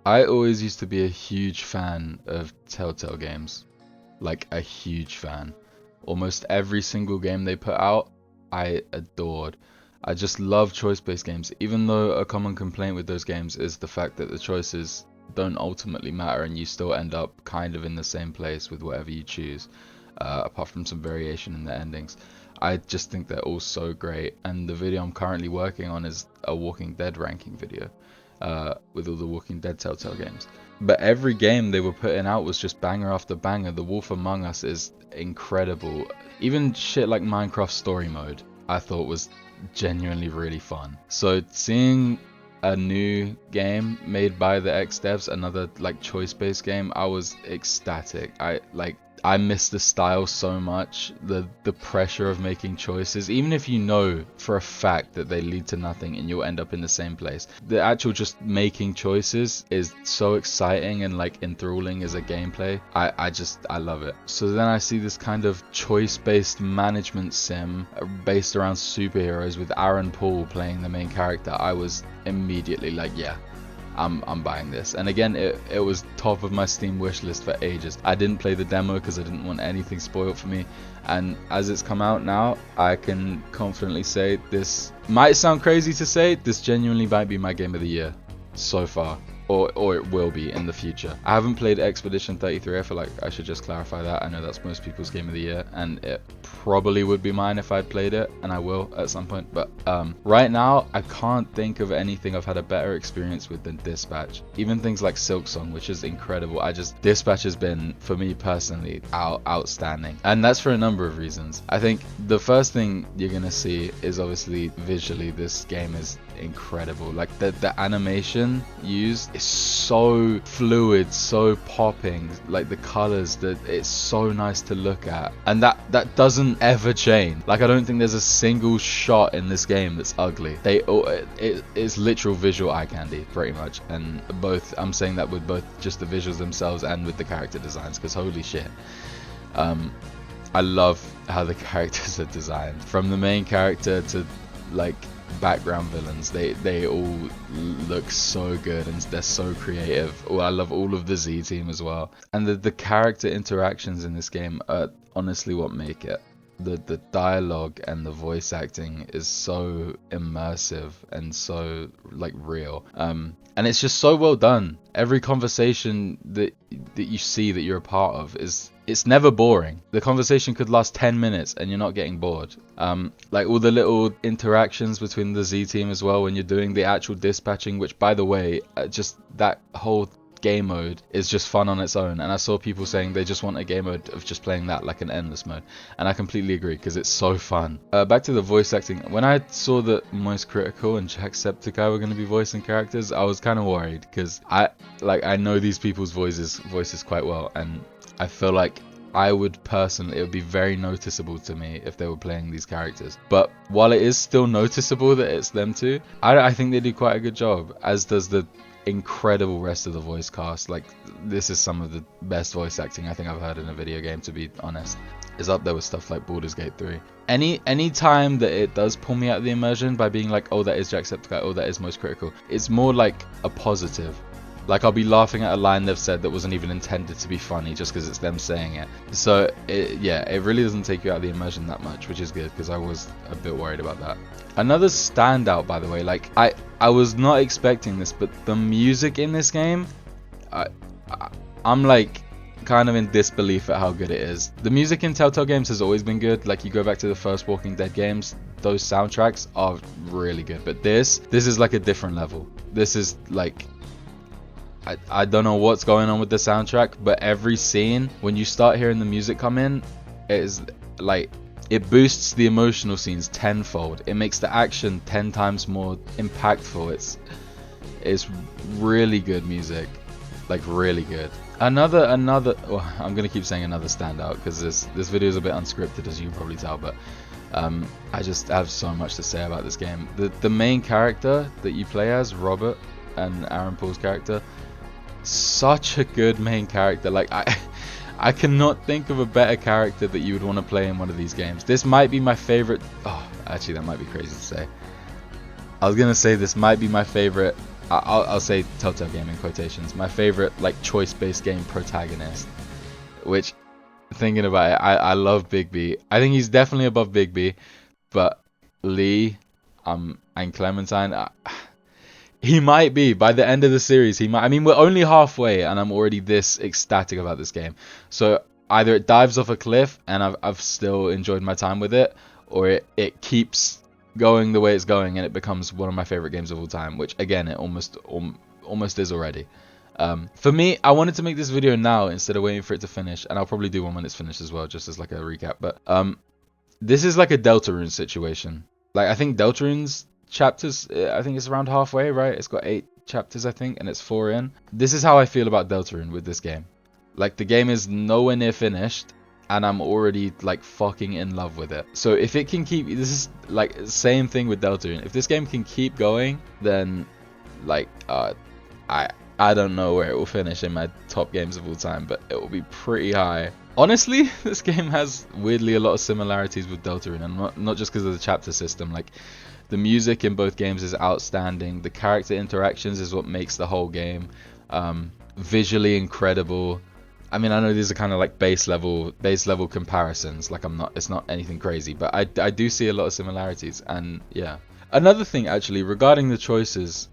I always used to be a huge fan of Telltale games, like a huge fan. Almost every single game they put out, I adored. I just love choice-based games, even though a common complaint with those games is the fact that the choices don't ultimately matter and you still end up kind of in the same place with whatever you choose, apart from some variation in the endings. I just think they're all so great, and the video I'm currently working on is a Walking Dead ranking video, with all the Walking Dead Telltale games. But every game they were putting out was just banger after banger. The Wolf Among Us is incredible. Even shit like Minecraft Story Mode, I thought was genuinely really fun. So seeing a new game made by the ex-devs, another like choice-based game, I was ecstatic. I miss the style so much, the pressure of making choices, even if you know for a fact that they lead to nothing and you'll end up in the same place. The actual just making choices is so exciting and like enthralling as a gameplay. I love it. So then I see this kind of choice-based management sim based around superheroes with Aaron Paul playing the main character. I was immediately like, yeah, I'm buying this. And again, it was top of my Steam wishlist for ages. I didn't play the demo because I didn't want anything spoiled for me, and as it's come out now, I can confidently say, this might sound crazy to say, this genuinely might be my game of the year so far, or it will be in the future. I haven't played Expedition 33. I feel like I should just clarify that. I know that's most people's game of the year, and it probably would be mine if I'd played it, and I will at some point. But right now, I can't think of anything I've had a better experience with than Dispatch. Even things like Silksong, which is incredible. Dispatch has been, for me personally, outstanding, and that's for a number of reasons. I think the first thing you're gonna see is obviously visually, this game is incredible. Like the animation used is so fluid, so popping, like the colors, that it's so nice to look at, and that doesn't ever change. Like I don't think there's a single shot in this game that's ugly. It's literal visual eye candy pretty much, and I'm saying that with both just the visuals themselves and with the character designs, because holy shit, I love how the characters are designed, from the main character to like background villains. They all look so good and they're so creative. I love all of the Z team as well, and the character interactions in this game are honestly what make it. The dialogue and the voice acting is so immersive and so like real, and it's just so well done. Every conversation that you see that you're a part of it's never boring. The conversation could last 10 minutes and you're not getting bored. Like all the little interactions between the Z team as well when you're doing the actual dispatching, which by the way, just that whole game mode is just fun on its own, and I saw people saying they just want a game mode of just playing that, like an endless mode, and I completely agree because it's so fun. Back to the voice acting. When I saw that Moist Critical and Jacksepticeye were going to be voicing characters, I was kind of worried because I know these people's voices quite well, and I feel like it would be very noticeable to me if they were playing these characters. But while it is still noticeable that it's them too, I think they do quite a good job, as does the incredible rest of the voice cast. Like, this is some of the best voice acting I think I've heard in a video game, to be honest. Is up there with stuff like Baldur's Gate 3. Any time that it does pull me out of the immersion by being like, oh, that is Jacksepticeye, oh, that is Most Critical, it's more like a positive. Like, I'll be laughing at a line they've said that wasn't even intended to be funny just because it's them saying it. So, it really doesn't take you out of the immersion that much, which is good, because I was a bit worried about that. Another standout, by the way, like, I was not expecting this, but the music in this game, I'm like kind of in disbelief at how good it is. The music in Telltale games has always been good. Like, you go back to the first Walking Dead games, those soundtracks are really good. But this is like a different level. This is like, I don't know what's going on with the soundtrack, but every scene, when you start hearing the music come in, it is like, it boosts the emotional scenes tenfold. It makes the action 10 times more impactful. It's really good music, like really good. Another well, I'm gonna keep saying another standout because this video is a bit unscripted, as you can probably tell, but I just have so much to say about this game. The main character that you play as, Robert, and Aaron Paul's character, such a good main character. Like, I cannot think of a better character that you would want to play in one of these games. This might be my favorite. Oh, actually, that might be crazy to say. I was gonna say this might be my favorite I'll say Telltale game in quotations, my favorite like choice-based game protagonist. Which, thinking about it, I love Bigby. I think he's definitely above Bigby, but Lee, and Clementine, he might be by the end of the series. He might. I mean, we're only halfway, and I'm already this ecstatic about this game. So either it dives off a cliff, and I've still enjoyed my time with it, or it keeps going the way it's going, and it becomes one of my favorite games of all time. Which again, it almost is already. For me, I wanted to make this video now instead of waiting for it to finish, and I'll probably do one when it's finished as well, just as like a recap. But this is like a Deltarune situation. Like, I think Deltarune's chapters, I think it's around halfway, right? It's got 8 chapters, I think, and it's 4 in. This is how I feel about Deltarune with this game. Like, the game is nowhere near finished, and I'm already like fucking in love with it. So if it can keep, this is like same thing with Deltarune. If this game can keep going, then like I don't know where it will finish in my top games of all time, but it will be pretty high. Honestly, this game has weirdly a lot of similarities with Deltarune, and not just because of the chapter system. Like, the music in both games is outstanding. The character interactions is what makes the whole game visually incredible. I mean, I know these are kind of like base level comparisons. Like, it's not anything crazy, but I do see a lot of similarities. And yeah, another thing actually regarding the choices.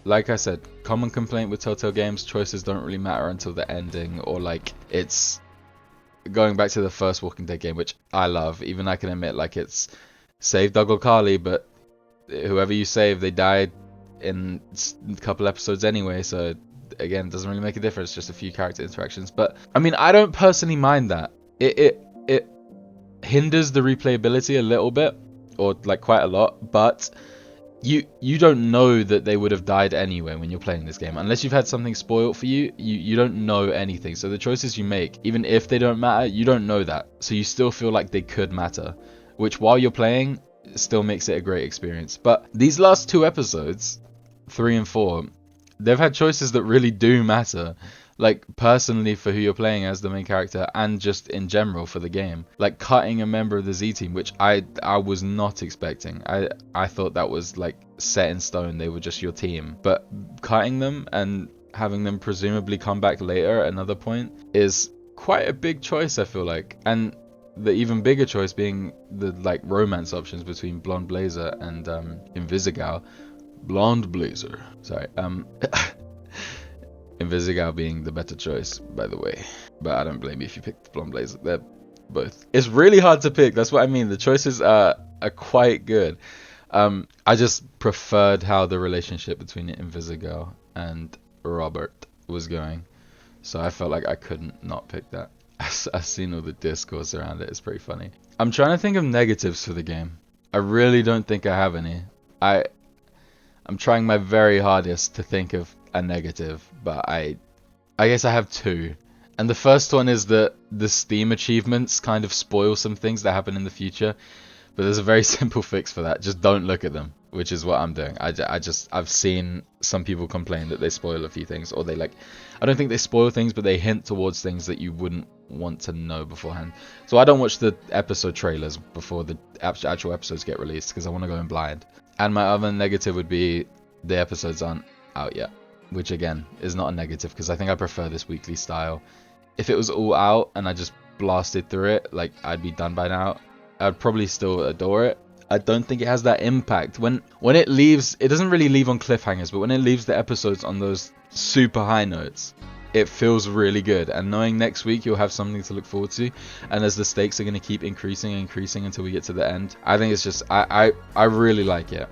Like I said, common complaint with Telltale games, choices don't really matter until the ending, or like it's going back to the first Walking Dead game, which I love. Even I can admit, like, it's save Doug or Carly, but whoever you save, they died in a couple episodes anyway, so again, it doesn't really make a difference, just a few character interactions. But I mean, I don't personally mind that. It hinders the replayability a little bit, or like quite a lot, but you don't know that they would have died anyway when you're playing this game. Unless you've had something spoiled for you, you don't know anything. So the choices you make, even if they don't matter, you don't know that. So you still feel like they could matter, which while you're playing still makes it a great experience. But these last 2 episodes, 3 and 4, they've had choices that really do matter. Like, personally for who you're playing as the main character, and just in general for the game. Like, cutting a member of the Z team, which I was not expecting. I thought that was like set in stone, they were just your team. But cutting them and having them presumably come back later at another point is quite a big choice, I feel like. And the even bigger choice being the like romance options between Blonde Blazer and Invisigal. Blonde Blazer. Sorry. Invisigal being the better choice, by the way. But I don't blame you if you picked Blonde Blazer. They're both. It's really hard to pick. That's what I mean. The choices are quite good. I just preferred how the relationship between Invisigal and Robert was going. So I felt like I couldn't not pick that. I've seen all the discourse around it. It's pretty funny. I'm trying to think of negatives for the game. I really don't think I have any. I'm trying my very hardest to think of a negative, but I guess I have 2. And the first one is that the Steam achievements kind of spoil some things that happen in the future. But there's a very simple fix for that. Just don't look at them, which is what I'm doing. I've seen some people complain that they spoil a few things, or they like, I don't think they spoil things, but they hint towards things that you wouldn't want to know beforehand. So I don't watch the episode trailers before the actual episodes get released, because I want to go in blind. And my other negative would be the episodes aren't out yet, which again is not a negative, because I think I prefer this weekly style. If it was all out and I just blasted through it, like, I'd be done by now. I'd probably still adore it. I don't think it has that impact. When it leaves, it doesn't really leave on cliffhangers, but when it leaves the episodes on those super high notes, it feels really good. And knowing next week you'll have something to look forward to, and as the stakes are going to keep increasing and increasing until we get to the end, I think it's just, I really like it.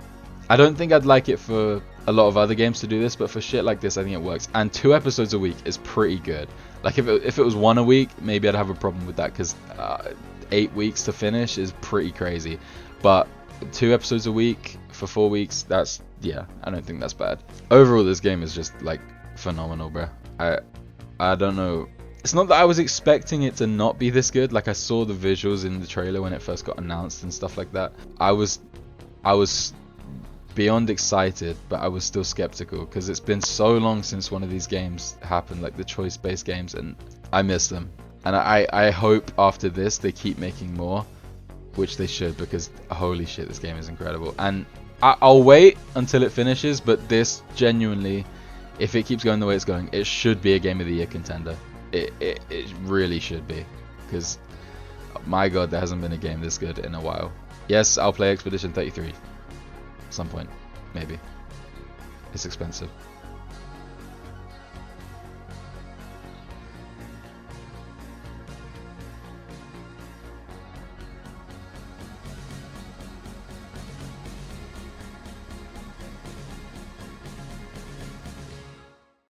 I don't think I'd like it for a lot of other games to do this, but for shit like this, I think it works. And 2 episodes a week is pretty good. Like, if it was 1 a week, maybe I'd have a problem with that, because 8 weeks to finish is pretty crazy. But 2 episodes a week for 4 weeks, that's, yeah, I don't think that's bad. Overall, this game is just like phenomenal, bro. I don't know. It's not that I was expecting it to not be this good. Like, I saw the visuals in the trailer when it first got announced and stuff like that. I was beyond excited, but I was still skeptical, because it's been so long since one of these games happened, like the choice-based games, and I miss them. And I hope after this they keep making more, which they should, because holy shit, this game is incredible. And I'll wait until it finishes, but this genuinely, if it keeps going the way it's going, it should be a Game of the Year contender. It really should be, because my god, there hasn't been a game this good in a while. Yes, I'll play Expedition 33 at some point, maybe. It's expensive.